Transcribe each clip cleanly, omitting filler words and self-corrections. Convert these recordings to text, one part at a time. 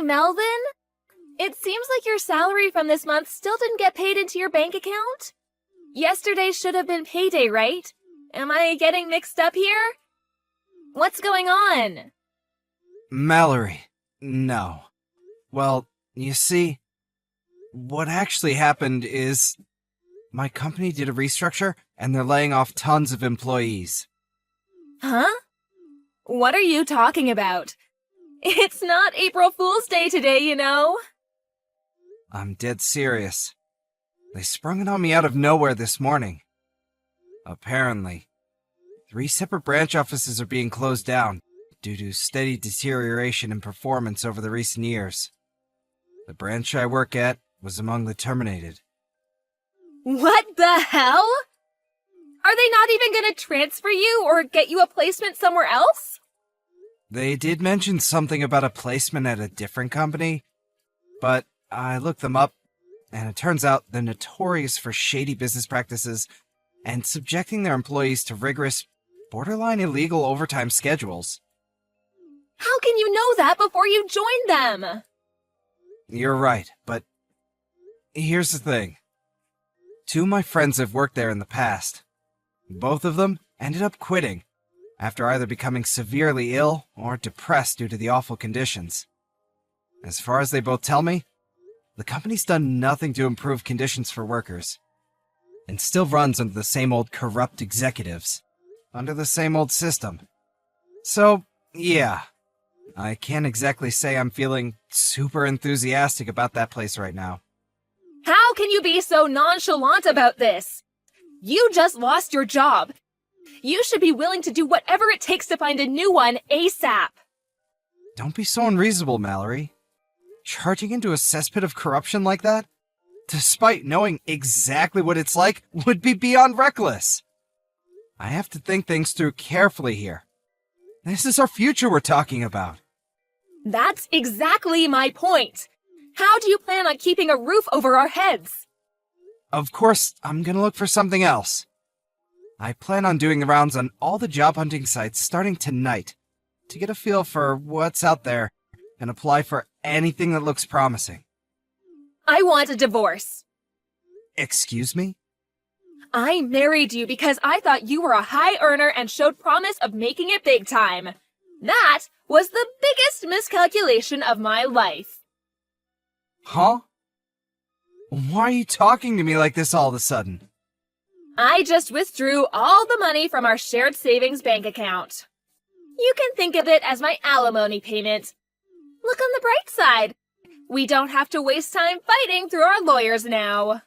Hey, Melvin? It seems like your salary from this month still didn't get paid into your bank account. Yesterday should have been payday, right? Am I getting mixed up here? What's going on? Mallory, no. Well, you see, what actually happened is my company did a restructure and they're laying off tons of employees. Huh? What are you talking about? It's not April Fool's Day today, you know. I'm dead serious. They sprung it on me out of nowhere this morning. Apparently, 3 separate branch offices are being closed down due to steady deterioration in performance over the recent years. The branch I work at was among the terminated. What the hell? Are they not even going to transfer you or get you a placement somewhere else? They did mention something about a placement at a different company, but I looked them up, and it turns out they're notorious for shady business practices and subjecting their employees to rigorous, borderline illegal overtime schedules. How can you know that before you join them? You're right, but here's the thing. 2 of my friends have worked there in the past. Both of them ended up quitting after either becoming severely ill or depressed due to the awful conditions. As far as they both tell me, the company's done nothing to improve conditions for workers, and still runs under the same old corrupt executives, under the same old system. So, yeah, I can't exactly say I'm feeling super enthusiastic about that place right now. How can you be so nonchalant about this? You just lost your job. You should be willing to do whatever it takes to find a new one ASAP. Don't be so unreasonable, Mallory. Charging into a cesspit of corruption like that, despite knowing exactly what it's like, would be beyond reckless. I have to think things through carefully here. This is our future we're talking about. That's exactly my point. How do you plan on keeping a roof over our heads? Of course, I'm gonna look for something else. I plan on doing the rounds on all the job hunting sites starting tonight to get a feel for what's out there and apply for anything that looks promising. I want a divorce. Excuse me? I married you because I thought you were a high earner and showed promise of making it big time. That was the biggest miscalculation of my life. Huh? Why are you talking to me like this all of a sudden? I just withdrew all the money from our shared savings bank account. You can think of it as my alimony payment. Look on the bright side. We don't have to waste time fighting through our lawyers now.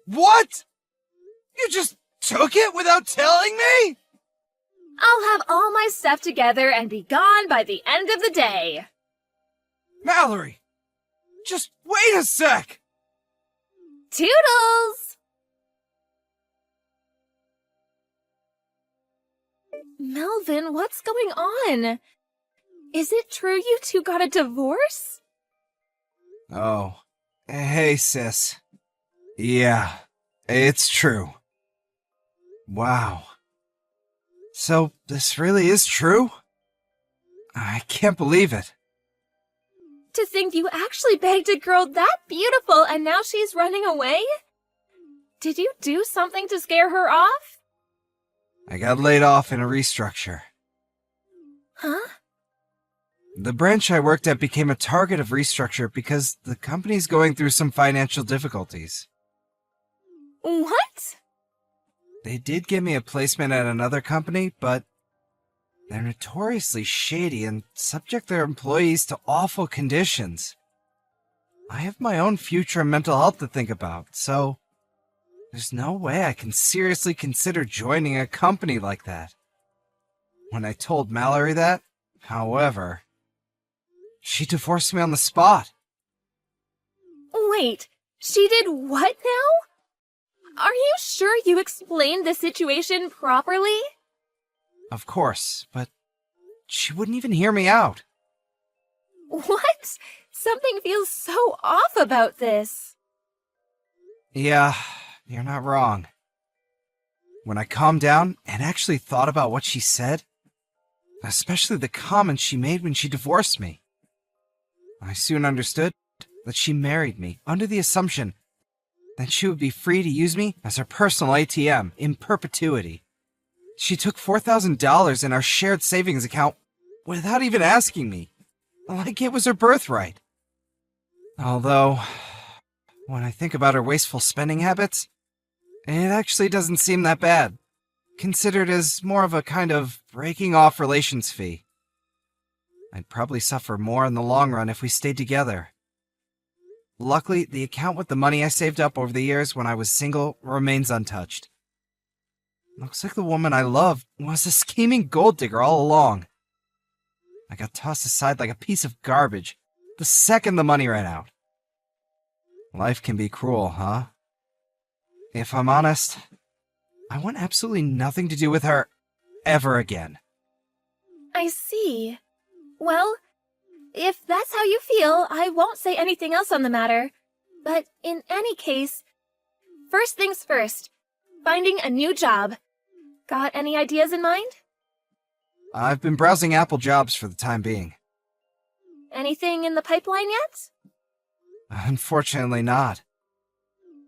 What? You just took it without telling me? I'll have all my stuff together and be gone by the end of the day. Mallory, just wait a sec. Toodles! Melvin, what's going on? Is it true you two got a divorce? Oh, hey sis. Yeah, it's true. Wow. So, this really is true? I can't believe it. To think you actually begged a girl that beautiful and now she's running away? Did you do something to scare her off? I got laid off in a restructure. Huh? The branch I worked at became a target of restructure because the company's going through some financial difficulties. What? They did give me a placement at another company, but they're notoriously shady and subject their employees to awful conditions. I have my own future and mental health to think about, so there's no way I can seriously consider joining a company like that. When I told Mallory that, however, she divorced me on the spot. Wait, she did what now? Are you sure you explained the situation properly? Of course, but she wouldn't even hear me out. What? Something feels so off about this. Yeah, you're not wrong. When I calmed down and actually thought about what she said, especially the comments she made when she divorced me, I soon understood that she married me under the assumption that she would be free to use me as her personal ATM in perpetuity. She took $4,000 in our shared savings account without even asking me, like it was her birthright. Although, when I think about her wasteful spending habits, it actually doesn't seem that bad, considered as more of a kind of breaking off relations fee. I'd probably suffer more in the long run if we stayed together. Luckily, the account with the money I saved up over the years when I was single remains untouched. Looks like the woman I loved was a scheming gold digger all along. I got tossed aside like a piece of garbage the second the money ran out. Life can be cruel, huh? If I'm honest, I want absolutely nothing to do with her ever again. I see. Well, if that's how you feel, I won't say anything else on the matter. But in any case, first things first, finding a new job. Got any ideas in mind? I've been browsing Apple jobs for the time being. Anything in the pipeline yet? Unfortunately not.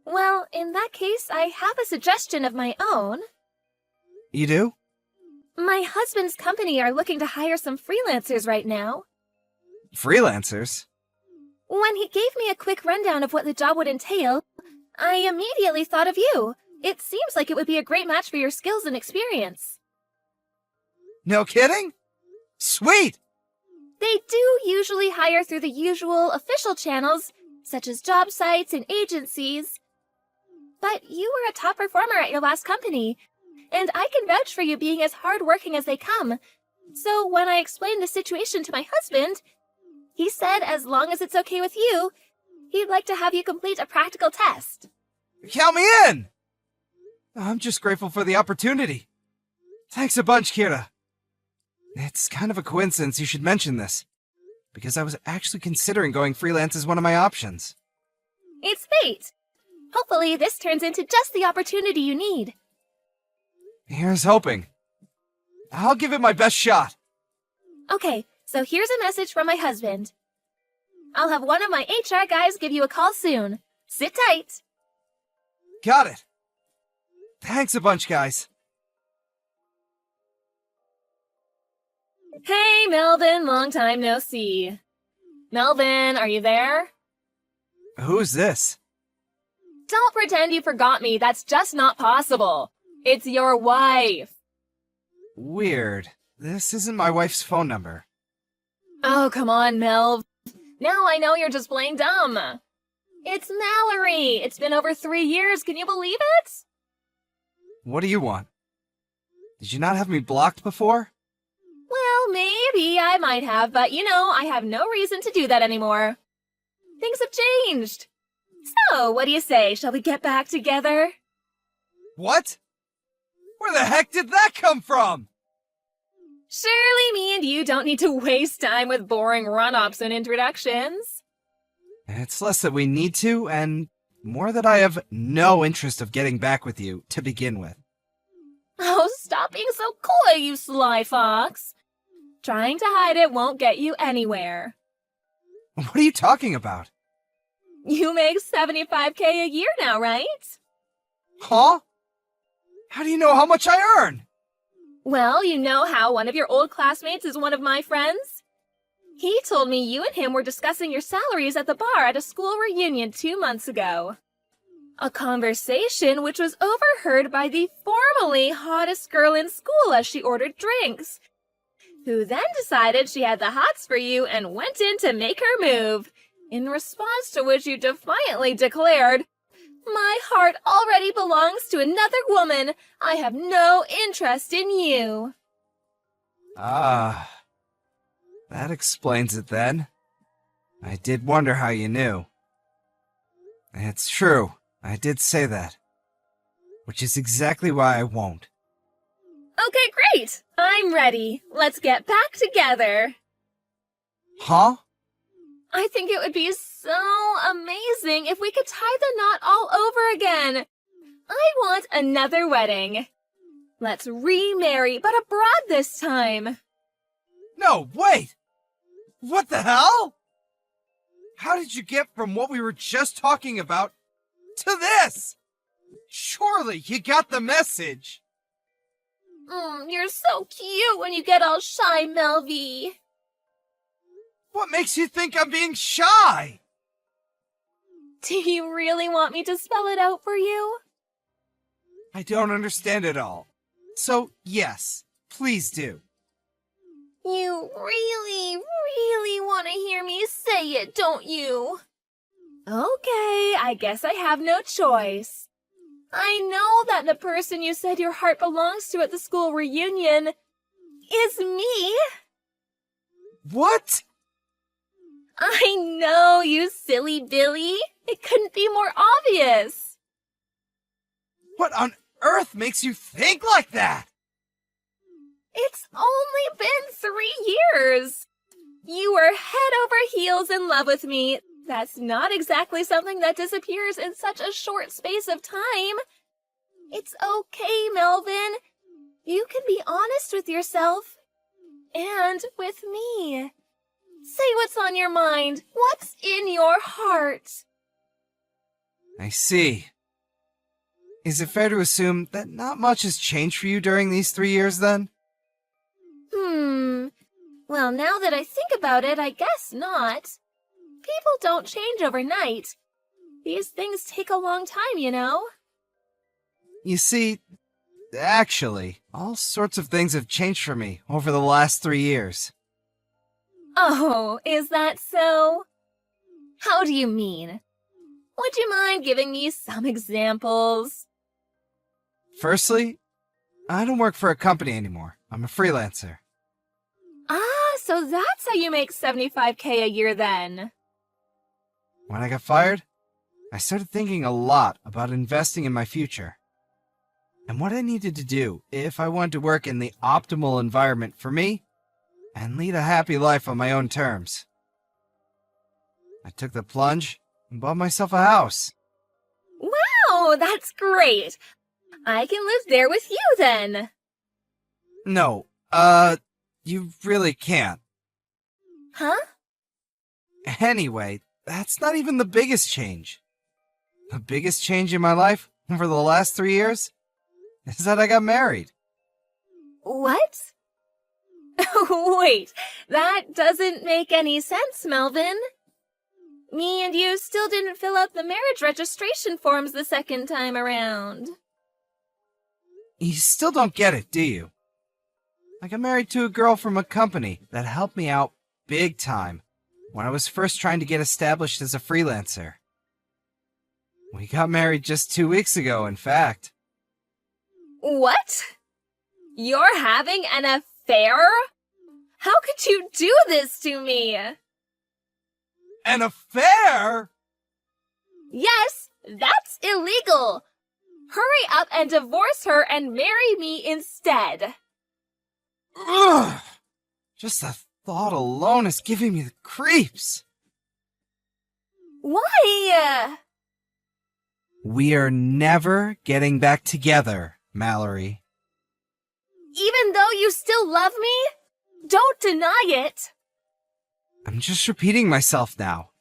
Well, in that case, I have a suggestion of my own. You do? My husband's company are looking to hire some freelancers right now. Freelancers? When he gave me a quick rundown of what the job would entail, I immediately thought of you. It seems like it would be a great match for your skills and experience. No kidding? Sweet! They do usually hire through the usual official channels, such as job sites and agencies. But you were a top performer at your last company, and I can vouch for you being as hardworking as they come. So when I explained the situation to my husband, he said as long as it's okay with you, he'd like to have you complete a practical test. Count me in! I'm just grateful for the opportunity. Thanks a bunch, Kira. It's kind of a coincidence you should mention this, because I was actually considering going freelance as one of my options. It's fate. Hopefully this turns into just the opportunity you need. Here's hoping. I'll give it my best shot. Okay, so here's a message from my husband. I'll have one of my HR guys give you a call soon. Sit tight. Got it. Thanks a bunch, guys. Hey, Melvin, long time no see. Melvin, are you there? Who's this? Don't pretend you forgot me. That's just not possible. It's your wife. Weird. This isn't my wife's phone number. Oh, come on, Melv. Now I know you're just plain dumb. It's Mallory. It's been over 3 years. Can you believe it? What do you want? Did you not have me blocked before? Well, maybe I might have, but I have no reason to do that anymore. Things have changed. So, what do you say? Shall we get back together? What? Where the heck did that come from? Surely me and you don't need to waste time with boring run-ups and introductions. It's less that we need to, and more that I have no interest of getting back with you to begin with. Oh, stop being so coy, you sly fox. Trying to hide it won't get you anywhere. What are you talking about? You make $75K a year now, right? Huh? How do you know how much I earn? Well, you know how one of your old classmates is one of my friends? He told me you and him were discussing your salaries at the bar at a school reunion 2 months ago. A conversation which was overheard by the formerly hottest girl in school as she ordered drinks, who then decided she had the hots for you and went in to make her move, in response to which you defiantly declared, "My heart already belongs to another woman. I have no interest in you." Ah, that explains it then. I did wonder how you knew. It's true, I did say that. Which is exactly why I won't. Okay, great. I'm ready. Let's get back together. Huh? I think it would be so amazing if we could tie the knot all over again. I want another wedding. Let's remarry, but abroad this time. No, wait! What the hell? How did you get from what we were just talking about to this? Surely you got the message. You're so cute when you get all shy, Melvy. What makes you think I'm being shy? Do you really want me to spell it out for you? I don't understand it all. So, yes, please do. You really, really want to hear me say it, don't you? Okay, I guess I have no choice. I know that the person you said your heart belongs to at the school reunion is me. What? I know, you silly Billy. It couldn't be more obvious. What on earth makes you think like that? It's only been 3 years. You were head over heels in love with me. That's not exactly something that disappears in such a short space of time. It's okay, Melvin. You can be honest with yourself. And with me. Say what's on your mind. What's in your heart? I see. Is it fair to assume that not much has changed for you during these 3 years, then? Well, now that I think about it, I guess not. People don't change overnight. These things take a long time, you know? You see, actually, all sorts of things have changed for me over the last 3 years. Oh, is that so? How do you mean? Would you mind giving me some examples? Firstly, I don't work for a company anymore. I'm a freelancer. Ah, so that's how you make $75K a year then. When I got fired, I started thinking a lot about investing in my future and what I needed to do if I wanted to work in the optimal environment for me and lead a happy life on my own terms. I took the plunge and bought myself a house. Wow, that's great. I can live there with you then. No, you really can't. Huh? Anyway, that's not even the biggest change. The biggest change in my life over the last 3 years is that I got married. What? Wait, that doesn't make any sense, Melvin. Me and you still didn't fill out the marriage registration forms the second time around. You still don't get it, do you? I got married to a girl from a company that helped me out big time when I was first trying to get established as a freelancer. We got married just 2 weeks ago, in fact. What? You're having an affair? How could you do this to me? An affair? Yes, that's illegal. Hurry up and divorce her and marry me instead. Ugh! Just the thought alone is giving me the creeps. Why? We are never getting back together, Mallory. Even though you still love me? Don't deny it. I'm just repeating myself now,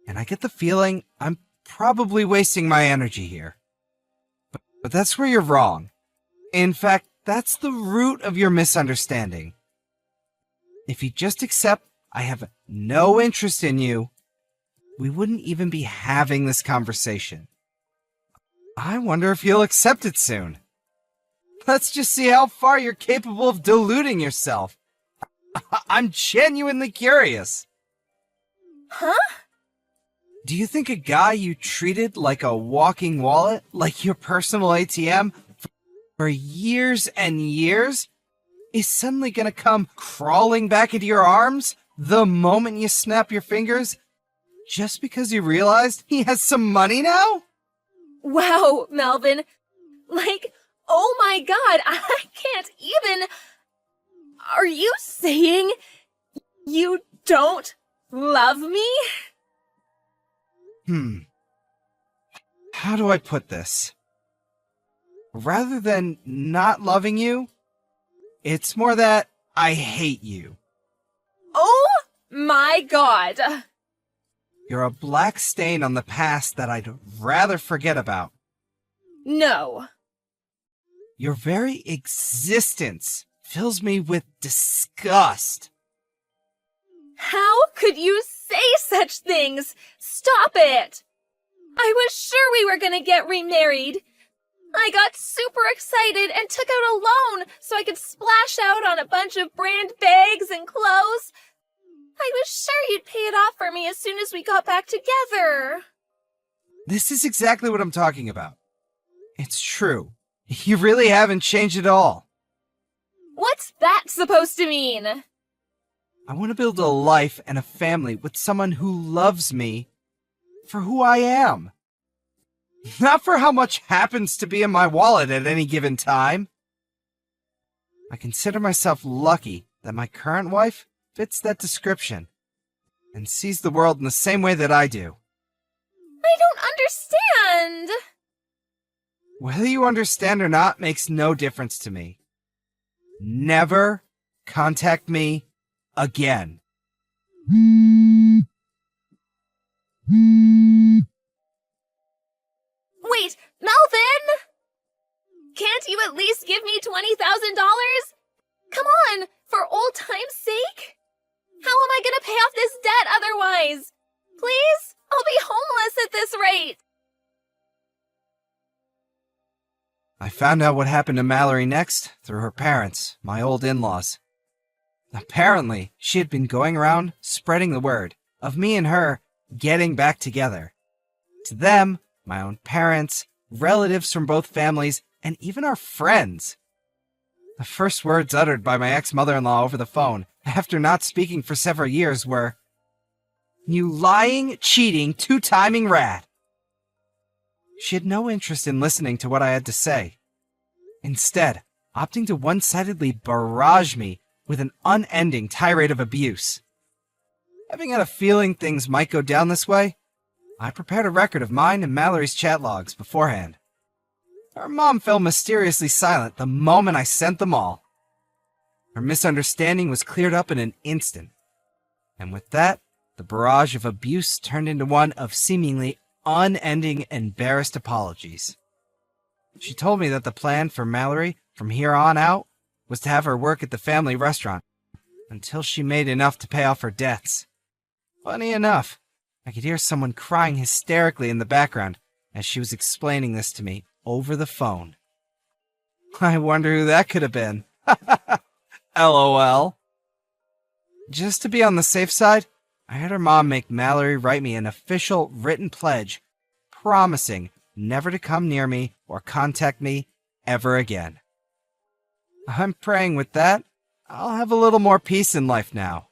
and I get the feeling I'm probably wasting my energy here. But that's where you're wrong. In fact, that's the root of your misunderstanding. If you just accept I have no interest in you, we wouldn't even be having this conversation. I wonder if you'll accept it soon. Let's just see how far you're capable of deluding yourself. I'm genuinely curious. Huh? Do you think a guy you treated like a walking wallet, like your personal ATM, for years and years, is suddenly gonna come crawling back into your arms the moment you snap your fingers, just because you realized he has some money now? Wow, Melvin. Oh my God, I can't even... Are you saying you don't love me? How do I put this? Rather than not loving you, it's more that I hate you. Oh my God. You're a black stain on the past that I'd rather forget about. No. Your very existence fills me with disgust. How could you say such things? Stop it! I was sure we were gonna get remarried. I got super excited and took out a loan so I could splash out on a bunch of brand bags and clothes. I was sure you'd pay it off for me as soon as we got back together. This is exactly what I'm talking about. It's true. You really haven't changed at all. What's that supposed to mean? I want to build a life and a family with someone who loves me for who I am. Not for how much happens to be in my wallet at any given time. I consider myself lucky that my current wife fits that description and sees the world in the same way that I do. I don't understand. Whether you understand or not makes no difference to me. Never contact me again. Wait, Melvin! Can't you at least give me $20,000? Come on, for old time's sake? How am I gonna pay off this debt otherwise? Please? I'll be homeless at this rate. I found out what happened to Mallory next through her parents, my old in-laws. Apparently, she had been going around spreading the word of me and her getting back together. To them, my own parents, relatives from both families, and even our friends. The first words uttered by my ex-mother-in-law over the phone, after not speaking for several years, were, "You lying, cheating, two-timing rat." She had no interest in listening to what I had to say, instead opting to one-sidedly barrage me with an unending tirade of abuse. Having had a feeling things might go down this way, I prepared a record of mine and Mallory's chat logs beforehand. Her mom fell mysteriously silent the moment I sent them all. Her misunderstanding was cleared up in an instant, and with that, the barrage of abuse turned into one of seemingly unending embarrassed apologies. She told me that the plan for Mallory from here on out was to have her work at the family restaurant until she made enough to pay off her debts. Funny enough, I could hear someone crying hysterically in the background as she was explaining this to me over the phone. I wonder who that could have been. LOL. Just to be on the safe side, I had her mom make Mallory write me an official written pledge promising never to come near me or contact me ever again. I'm praying with that, I'll have a little more peace in life now.